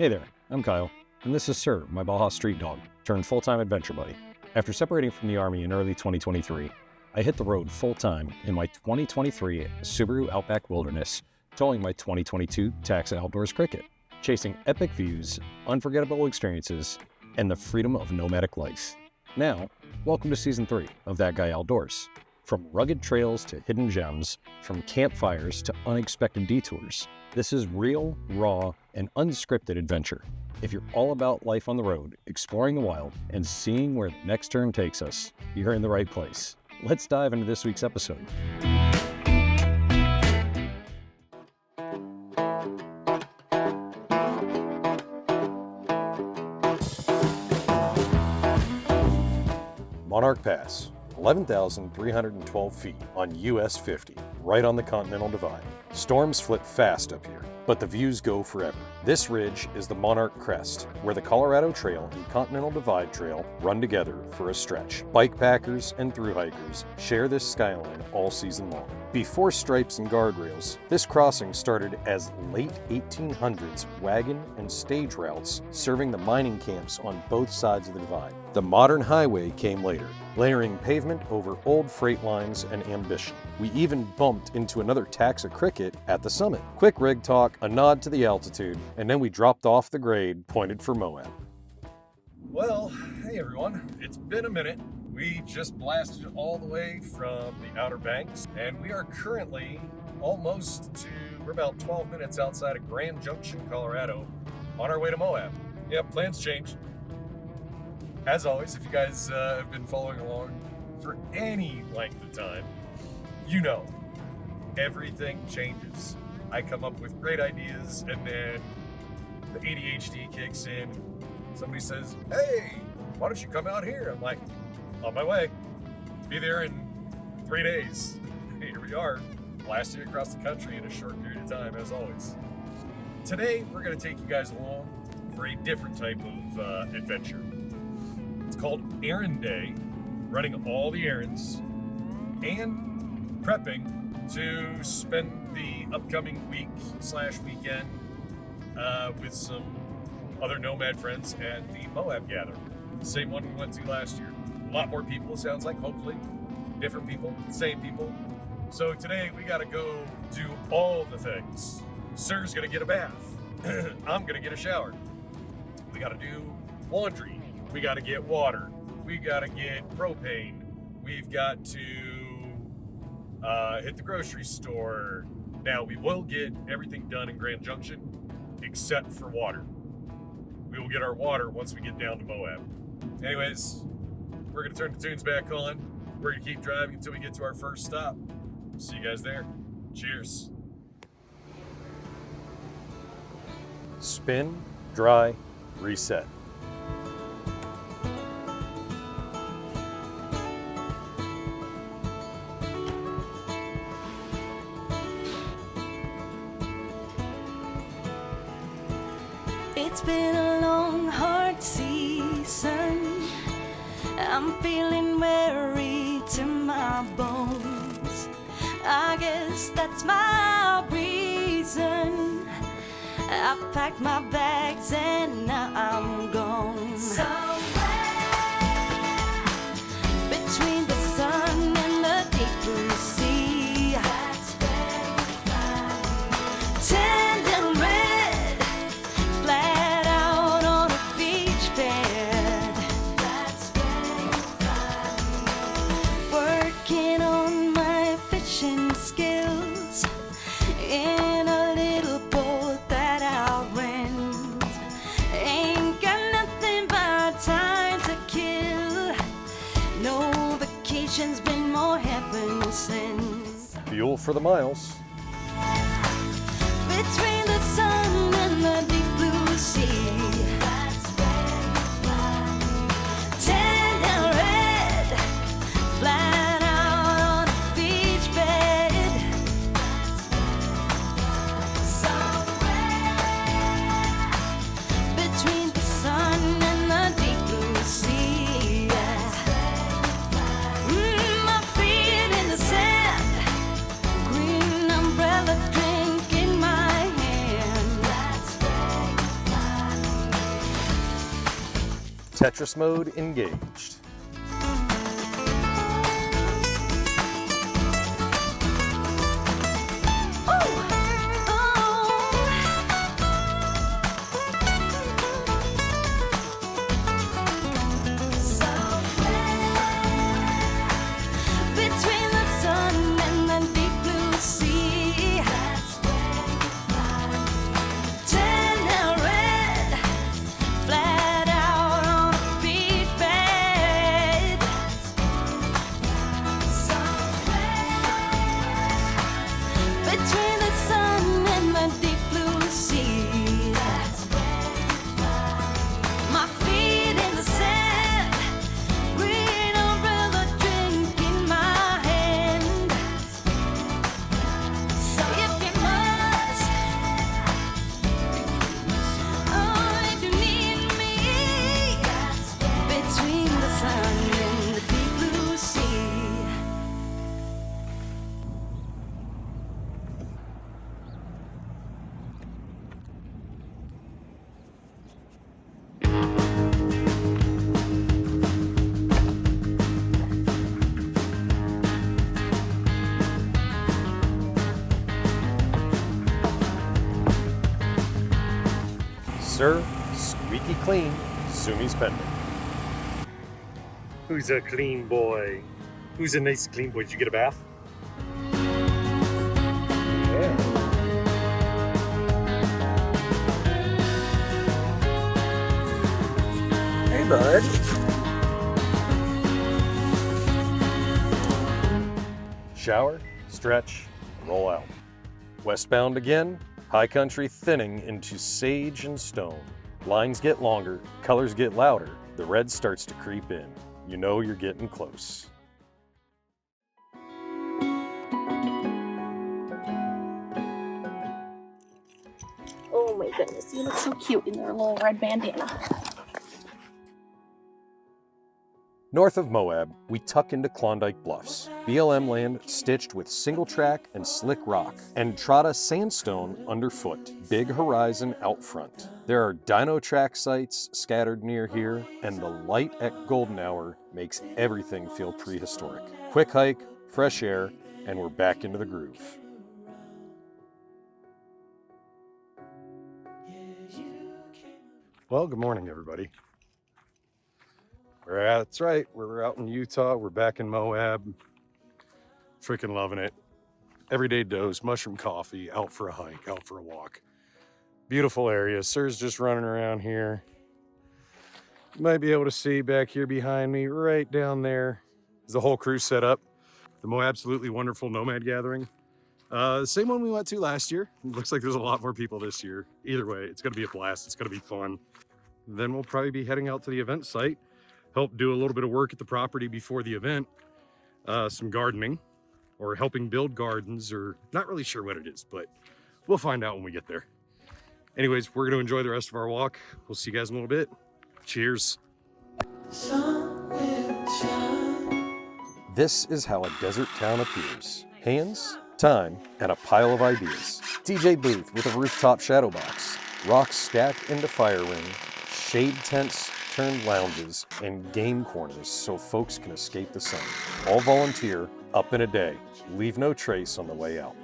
Hey there, I'm Kyle, and this is Sir, my Baja street dog, turned full-time adventure buddy. After separating from the Army in early 2023, I hit the road full-time in my 2023 Subaru Outback Wilderness, towing my 2022 Taxa Outdoors Cricket, chasing epic views, unforgettable experiences, and the freedom of nomadic life. Now, welcome to Season 3 of That Guy Outdoors. From rugged trails to hidden gems, from campfires to unexpected detours, this is real, raw, and unscripted adventure. If you're all about life on the road, exploring the wild, and seeing where the next turn takes us, you're in the right place. Let's dive into this week's episode. Monarch Pass, 11,312 feet on US 50, right on the Continental Divide. Storms flip fast up here, but the views go forever. This ridge is the Monarch Crest, where the Colorado Trail and Continental Divide Trail run together for a stretch. Bikepackers and thru-hikers share this skyline all season long. Before stripes and guardrails, this crossing started as late 1800s wagon and stage routes serving the mining camps on both sides of the divide. The modern highway came later, layering pavement over old freight lines and ambition. We even bumped into another Taxa Cricket at the summit. Quick rig talk, a nod to the altitude, and then we dropped off the grade, pointed for Moab. Well, hey everyone, it's been a minute. We just blasted all the way from the Outer Banks, and we are currently we're about 12 minutes outside of Grand Junction, Colorado, on our way to Moab. Yep, plans changed. As always, if you guys have been following along for any length of time, you know, everything changes. I come up with great ideas, and then the ADHD kicks in. Somebody says, hey, why don't you come out here? I'm like, on my way. Be there in 3 days. Here we are, blasting across the country in a short period of time, as always. Today, we're going to take you guys along for a different type of adventure. It's called Errand Day, running all the errands and prepping to spend the upcoming week/weekend with some other nomad friends at the Moab gathering. The same one we went to last year. A lot more people, it sounds like, hopefully. Different people, same people. So today we gotta go do all the things. Sir's gonna get a bath. I'm gonna get a shower. We gotta do laundry. We gotta get water. We gotta get propane. We've got to hit the grocery store. Now, we will get everything done in Grand Junction except for water. We will get our water once we get down to Moab. Anyways, we're going to turn the tunes back on. We're going to keep driving until we get to our first stop. See you guys there. Cheers. Spin, dry, reset. It's been a long, hard season. I'm feeling weary to my bones. I guess that's my reason. I've packed my bags and now I'm gone. Somewhere between the sun and the deep blue sea. That's very fine. Tender red, flat out on a beach bed. That's very fine. Working on my fishing skills in a little boat that I rent. Ain't got nothing but time to kill. No vacation's been more heaven since. Fuel for the miles. Between the sun and the deep blue sea. That's very fine. Tender red, flat out on a beach bed. Somewhere between the sun and the deep blue sea. My feet in the sand, green Tetris mode engaged. Sir, squeaky clean, Sumi's pending. Who's a clean boy? Who's a nice clean boy? Did you get a bath? Yeah. Hey, bud. Shower, stretch, roll out. Westbound again. High country thinning into sage and stone. Lines get longer, colors get louder, the red starts to creep in. You know you're getting close. Oh my goodness, you look so cute in your little red bandana. North of Moab, we tuck into Klondike Bluffs, BLM land stitched with single track and slick rock, and Entrada sandstone underfoot, big horizon out front. There are dino track sites scattered near here, and the light at golden hour makes everything feel prehistoric. Quick hike, fresh air, and we're back into the groove. Well, good morning, everybody. That's right, we're out in Utah, we're back in Moab. Freaking loving it. Everyday dose, mushroom coffee, out for a hike, out for a walk. Beautiful area. Sir's just running around here. You might be able to see back here behind me, right down there, is the whole crew set up. The MOABsolutely wonderful Nomad gathering. The same one we went to last year. It looks like there's a lot more people this year. Either way, it's gonna be a blast, it's gonna be fun. Then we'll probably be heading out to the event site. Help do a little bit of work at the property before the event, some gardening or helping build gardens, or not really sure what it is, but we'll find out when we get there. Anyways, we're gonna enjoy the rest of our walk. We'll see you guys in a little bit. Cheers. This is how a desert town appears. Hands, time, and a pile of ideas. DJ booth with a rooftop-shadow box. Rocks stacked into fire ring. Shade tents turned lounges, and game corners so folks can escape the sun. All volunteer, up in a day. Leave no trace on the way out.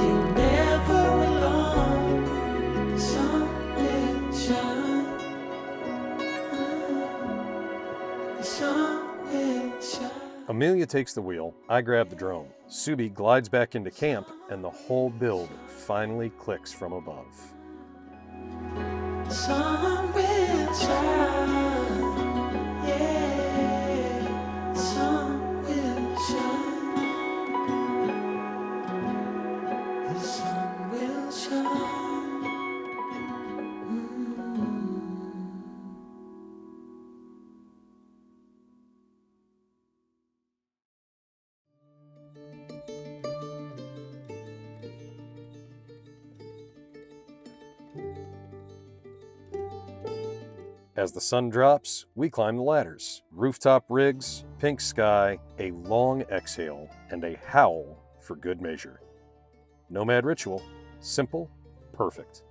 You're never alone. Amelia takes the wheel, I grab the drone. Subi glides back into camp, and the whole build finally clicks from above. Sun will shine, yeah, sun will shine, the sun will shine. As the sun drops, we climb the ladders. Rooftop rigs, pink sky, a long exhale, and a howl for good measure. Nomad ritual, simple, perfect.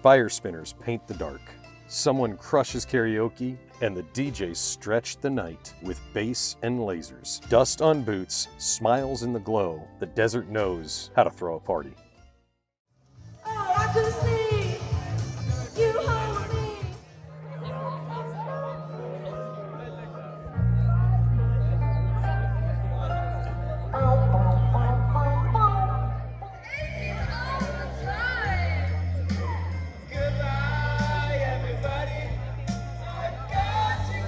Fire spinners paint the dark. Someone crushes karaoke, and the DJs stretch the night with bass and lasers. Dust on boots, smiles in the glow. The desert knows how to throw a party. Oh, I could see you hold me. Goodbye, everybody. I got to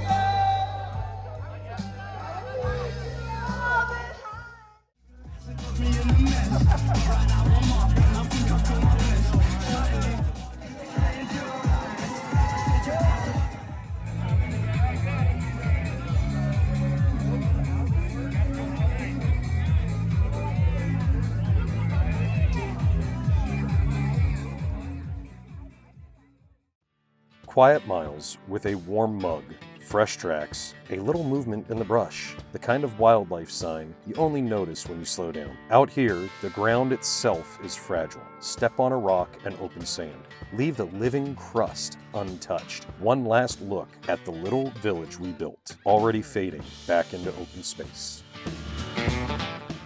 Quiet miles with a warm mug, fresh tracks, a little movement in the brush, the kind of wildlife sign you only notice when you slow down. Out here, the ground itself is fragile. Step on a rock and open sand. Leave the living crust untouched. One last look at the little village we built, already fading back into open space.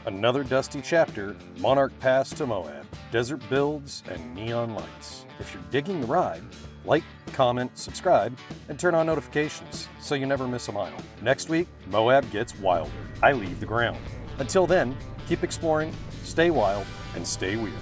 Another dusty chapter, Monarch Pass to Moab, desert builds and neon lights. If you're digging the ride, like, comment, subscribe, and turn on notifications so you never miss a mile. Next week, Moab gets wilder. I leave the ground. Until then, keep exploring, stay wild, and stay weird.